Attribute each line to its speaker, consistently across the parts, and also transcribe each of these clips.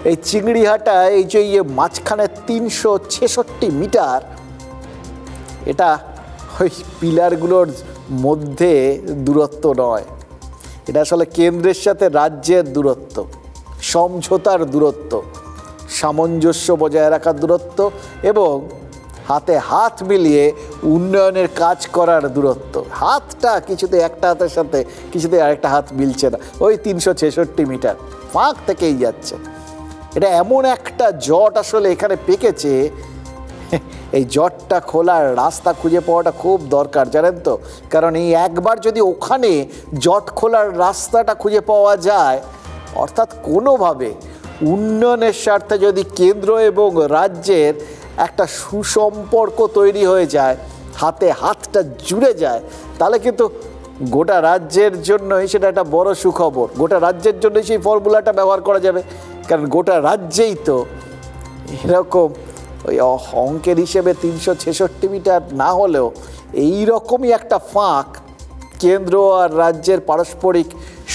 Speaker 1: এই চিংড়িহাটা এই যে মাঝখানে ৩৬৬ মিটার, এটা ওই পিলারগুলোর মধ্যে দূরত্ব নয়, এটা আসলে কেন্দ্রের সাথে রাজ্যের দূরত্ব, সমঝোতার দূরত্ব, সামঞ্জস্য বজায় রাখার দূরত্ব এবং হাতে হাত মিলিয়ে উন্নয়নের কাজ করার দূরত্ব। হাতটা কিছুতে একটা হাতের সাথে কিছুতে আরেকটা হাত মিলছে না, ওই ৩৬৬ মিটার ফাঁক থেকেই যাচ্ছে। এটা এমন একটা জট আসলে এখানে পেকেছে, এই জটটা খোলার রাস্তা খুঁজে পাওয়াটা খুব দরকার, জানেন তো। কারণ এই একবার যদি ওখানে জট খোলার রাস্তাটা খুঁজে পাওয়া যায়, অর্থাৎ কোনোভাবে উন্নয়নের স্বার্থে যদি কেন্দ্র এবং রাজ্যের একটা সুসম্পর্ক তৈরি হয়ে যায়, হাতে হাতটা জুড়ে যায়, তাহলে কিন্তু গোটা রাজ্যের জন্যই সেটা একটা বড় সুখবর। গোটা রাজ্যের জন্যই সেই ফর্মুলাটা ব্যবহার করা যাবে, কারণ গোটা রাজ্যেই তো এরকম ওই অঙ্কের হিসেবে ৩৬৬ মিটার না হলেও এই রকমই একটা ফাঁক কেন্দ্র আর রাজ্যের পারস্পরিক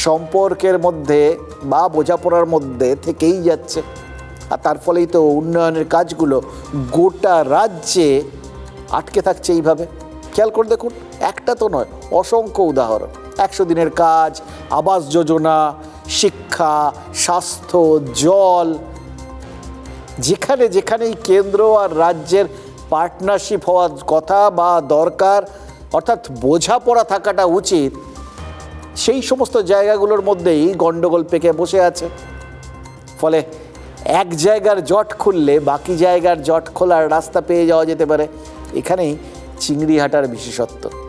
Speaker 1: সম্পর্কের মধ্যে বা বোঝাপড়ার মধ্যে থেকেই যাচ্ছে। আর তার ফলেই তো উন্নয়নের কাজগুলো গোটা রাজ্যে আটকে থাকছে এইভাবে। খেয়াল করে দেখুন, একটা তো নয়, অসংখ্য উদাহরণ। ১০০ দিনের কাজ, আবাস যোজনা, শিক্ষা, স্বাস্থ্য, জল, যেখানে যেখানেই কেন্দ্র আর রাজ্যের পার্টনারশিপ হওয়ার কথা বা দরকার, অর্থাৎ বোঝাপড়া থাকাটা উচিত, সেই সমস্ত জায়গাগুলোর মধ্যেই গণ্ডগোল পেকে বসে আছে। ফলে এক জায়গার জট খুললে বাকি জায়গার জট খোলার রাস্তা পেয়ে যাওয়া যেতে পারে। এখানেই চিংড়িহাটার বিশেষত্ব।